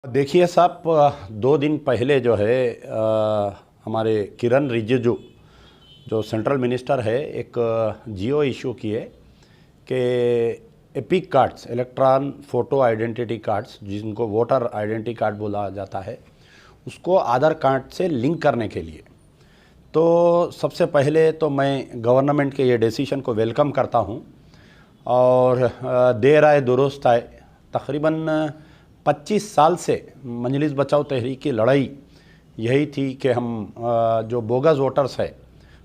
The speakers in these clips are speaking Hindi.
देखिए साहब, 2 दिन पहले जो है हमारे किरण रिजिजू जो सेंट्रल मिनिस्टर है एक जियो इशू किए कि epic cards, electron photo identity cards, जिनको वोटर आइडेंटिटी कार्ड बोला जाता है, उसको आधार कार्ड से लिंक करने के लिए। तो सबसे पहले तो मैं गवर्नमेंट के ये डिसीजन को वेलकम करता हूँ और देर आए दुरुस्त आए। तकरीबन 25 साल से मजलिस बचाओ तहरीक की लड़ाई यही थी कि हम जो बोगस वोटर्स है,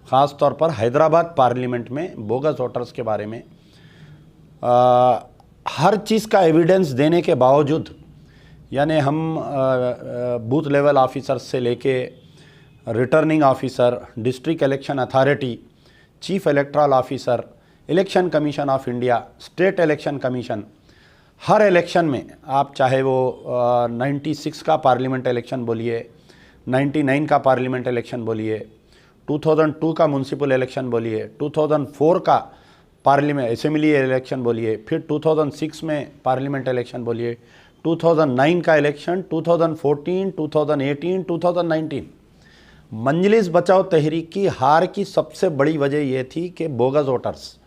ख़ास तौर पर हैदराबाद पार्लियामेंट में बोगस वोटर्स के बारे में हर चीज़ का एविडेंस देने के बावजूद, यानी हम बूथ लेवल ऑफिसर से लेके returning officer, district election authority, chief electoral officer, election Commission of India, state election commission, her election में आप चाहे वो 96 का पार्लियामेंट इलेक्शन बोलिए, 99 का पार्लियामेंट इलेक्शन बोलिए, 2002 का म्यूनसिपल इलेक्शन बोलिए, 2004 का पार्लियामेंट असेंबली इलेक्शन बोलिए, फिर 2006 में पार्लियामेंट इलेक्शन बोलिए, 2009 का इलेक्शन, 2014, 2018, 2019। मजलिस बचाओ तहरीक की हार की सबसे बड़ी वजह ये थी कि बोगस वोटर्स,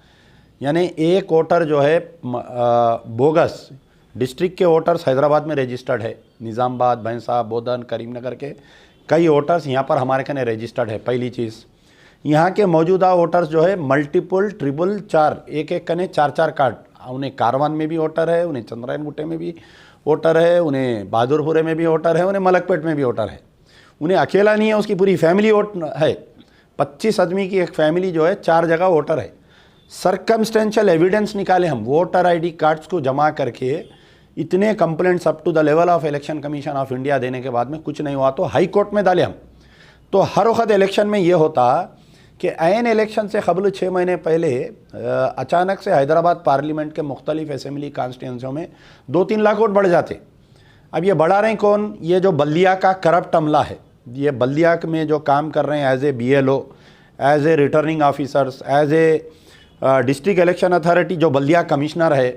यानी एक वोटर जो है बोगस, डिस्ट्रिक्ट के वोटर्स हैदराबाद में रजिस्टर्ड है, निज़ामाबाद, भैंसा, बोधन, करीमनगर के कई वोटर्स यहाँ पर हमारे कने रजिस्टर्ड है। पहली चीज़, यहाँ के मौजूदा वोटर्स जो है मल्टीपल, ट्रिपल, चार, एक एक कने 4-4 कार्ड, उन्हें कारवान में भी वोटर है, उन्हें चंद्रायन गुट्टे में भी वोटर है, उन्हें बहादुरपुरे में भी वोटर है, उन्हें मलकपेट में भी वोटर है। उन्हें अकेला नहीं है, उसकी पूरी फैमिली वोट है। 25 आदमी की एक फैमिली जो है 4 जगह वोटर है। सर्कमस्टेंशियल एविडेंस निकाले हम, वोटर आईडी कार्ड्स को जमा करके इतने complaints up to the level of Election Commission of India देने के बाद में कुछ नहीं हुआ तो हाई कोर्ट में डाले हम। तो हर वक्त इलेक्शन में ये होता कि ऐन इलेक्शन से कबल 6 महीने पहले अचानक से हैदराबाद पार्लियामेंट के मुख्तलिफ असेंबली कॉन्स्टिट्यूंसियों में 2-3 लाख वोट बढ़ जाते। अब ये बढ़ा रहे हैं कौन? ये जो बल्दिया का करप्ट अमला है, ये बल्दिया में जो काम कर रहे हैं as a BLO, as a returning officers, as a district election authority जो बल्दिया कमिश्नर है,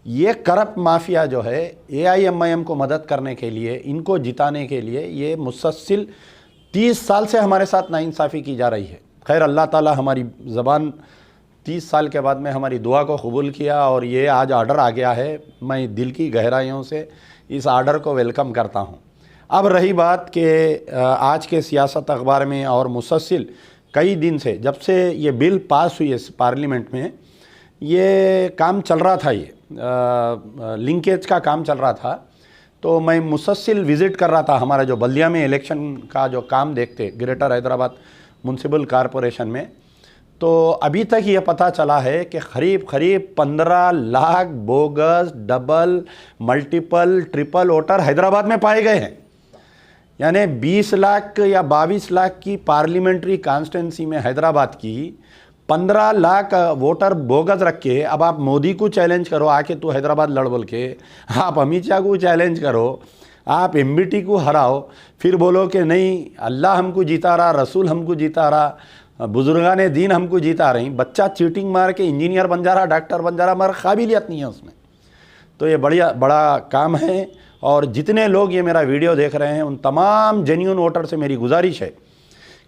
ये करप्ट माफिया जो है AIMIM को मदद करने के लिए, इनको जिताने के लिए ये मुसलसल 30 साल से हमारे साथ नाइंसाफ़ी की जा रही है। खैर, अल्लाह ताला हमारी ज़बान 30 साल के बाद में हमारी दुआ को कबूल किया और ये आज आर्डर आ गया है। मैं दिल की गहराइयों से इस आर्डर को वेलकम करता हूँ। अब रही बात कि आज के सियासत अखबार में और मुसलसल कई दिन से, जब से ये बिल पास हुई है पार्लियामेंट में, ये काम चल रहा था, ये लिंकेज का काम चल रहा था। तो मैं मुसलसल विज़िट कर रहा था हमारा जो बल्दिया में इलेक्शन का जो काम देखते, ग्रेटर हैदराबाद म्यूनसिपल कॉरपोरेशन में। तो अभी तक ये पता चला है कि करीब 15 lakh bogus, double, multiple, triple voter Hyderabad में पाए गए हैं। यानी 20 लाख या 22 लाख की पार्लियामेंट्री कॉन्स्टिट्यूंसी में हैदराबाद की 15 लाख वोटर बोगस रख के, अब आप मोदी को चैलेंज करो आके तू हैदराबाद लड़ बोल के, आप अमित शाह को चैलेंज करो, आप MBT को हराओ, फिर बोलो कि नहीं अल्लाह हमको जीता रहा, रसूल हमको जीता रहा, बुजुर्गान दीन हमको जीता रही। बच्चा चीटिंग मार के इंजीनियर बन जा रहा, डॉक्टर बन जा रहा, मगर काबिलियत नहीं है उसमें। तो ये बड़ा काम है। और जितने लोग ये मेरा वीडियो देख रहे हैं उन तमाम जेन्युइन वोटर से मेरी गुजारिश है,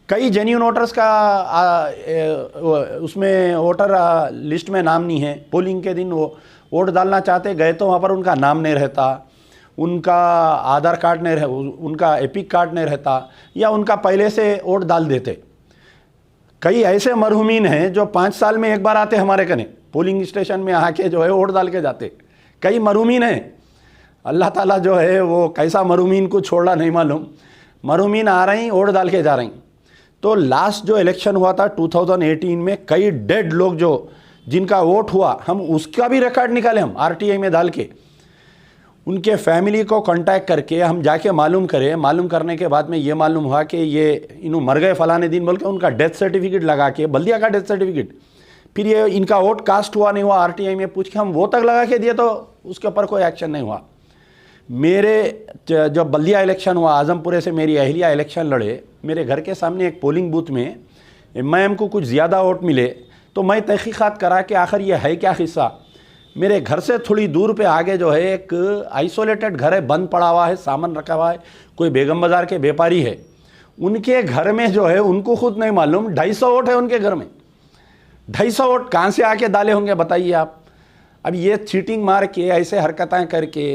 कई जेन्युइन वोटर्स का उसमें वोटर लिस्ट में नाम नहीं है, पोलिंग के दिन वो वोट डालना चाहते गए तो वहाँ पर उनका नाम नहीं रहता, उनका आधार कार्ड नहीं उनका एपिक कार्ड नहीं रहता, या उनका पहले से वोट डाल देते। कई ऐसे मरहुमीन हैं जो 5 साल में एक बार आते हमारे कने पोलिंग स्टेशन में आके जो है वोट डाल के जाते। कई मरहुमीन हैं, अल्लाह ताला जो है वो कैसा मरहुमीन को छोड़ा नहीं मालूम, मरहुमीन आ रही वोट डाल के जा रही। तो लास्ट जो इलेक्शन हुआ था 2018 में, कई डेड लोग जो जिनका वोट हुआ, हम उसका भी रिकॉर्ड निकाले, हम RTI में डाल के उनके फैमिली को कांटेक्ट करके हम जाके मालूम करें। मालूम करने के बाद में ये मालूम हुआ कि ये इन्हों मर गए फलाने दिन बोल के उनका डेथ सर्टिफिकेट लगा के, बल्दिया का डेथ सर्टिफिकेट, फिर ये इनका वोट कास्ट हुआ नहीं हुआ, RTI में पूछ के हम वो तक लगा के दिए तो उसके ऊपर कोई एक्शन नहीं हुआ। मेरे जब बल्दिया इलेक्शन हुआ, आजमपुरे से मेरी अहलिया इलेक्शन लड़े, मेरे घर के सामने एक पोलिंग बूथ में MIM को कुछ ज़्यादा वोट मिले, तो मैं तहकीक़ात करा कि आखिर ये है क्या किस्सा। मेरे घर से थोड़ी दूर पे आगे जो है एक आइसोलेटेड घर है, बंद पड़ा हुआ है, सामान रखा हुआ है, कोई बेगम बाज़ार के व्यापारी है, उनके घर में जो है उनको खुद नहीं मालूम 250 वोट है उनके घर में। 250 वोट कहाँ से आके डाले होंगे बताइए आप। अब ये चीटिंग मार के ऐसे हरकतें करके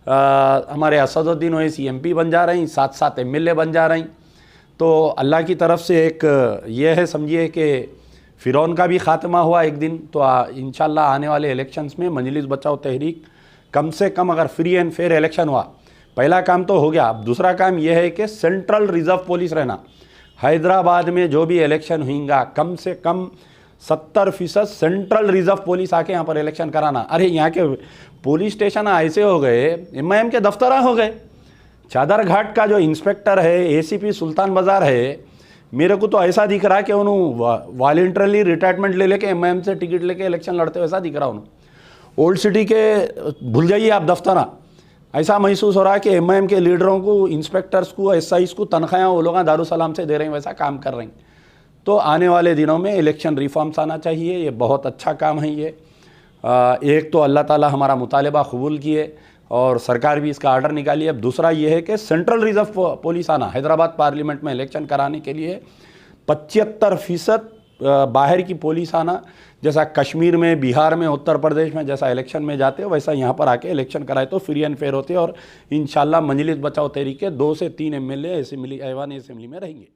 हमारे असदुद्दीन ओवैसी MP बन जा रही, साथ साथ MLA बन जा रही। तो अल्लाह की तरफ से एक ये है, समझिए कि फ़िरौन का भी ख़ात्मा हुआ एक दिन। तो इंशाल्लाह आने वाले इलेक्शंस में मजलिस बचाओ तहरीक कम से कम अगर फ्री एंड फेयर इलेक्शन हुआ, पहला काम तो हो गया। अब दूसरा काम यह है कि सेंट्रल रिज़र्व पुलिस रहना। हैदराबाद में जो भी इलेक्शन होगा कम से कम 70% सेंट्रल रिज़र्व पुलिस आके यहाँ पर इलेक्शन कराना। अरे यहाँ के पुलिस स्टेशन ऐसे हो गए, MIM के दफ्तर हो गए। चादर घाट का जो इंस्पेक्टर है, ACP सुल्तान बाज़ार है, मेरे को तो ऐसा दिख रहा है कि उन्होंने वॉलंटरली रिटायरमेंट ले लेके MIM से टिकट लेके इलेक्शन लड़ते हुए ऐसा दिख रहा उन्होंने। ओल्ड सिटी के भूल जाइए आप दफ्तर, ऐसा महसूस हो रहा है कि MIM के लीडरों को, इंस्पेक्टर्स को, SIs को तनख्वाहें वो लोग दारुसलाम से दे रहे हैं, वैसा काम कर रहे हैं। तो आने वाले दिनों में इलेक्शन रिफॉर्म्स आना चाहिए, ये बहुत अच्छा काम है। ये एक तो अल्लाह ताला हमारा मुतालबा कबूल किए और सरकार भी इसका आर्डर निकाली। अब दूसरा ये है कि सेंट्रल रिज़र्व पुलिस आना, हैदराबाद पार्लियामेंट में इलेक्शन कराने के लिए 75% बाहर की पुलिस आना, जैसा कश्मीर में, बिहार में, उत्तर प्रदेश में जैसा इलेक्शन में जाते हो वैसा यहाँ पर आके इलेक्शन कराए तो फ्री एंड फेयर होते और इंशाल्लाह मजलिस बचाओ तहरीक के 2 से 3 MLA ऐवान असेंबली में रहेंगे।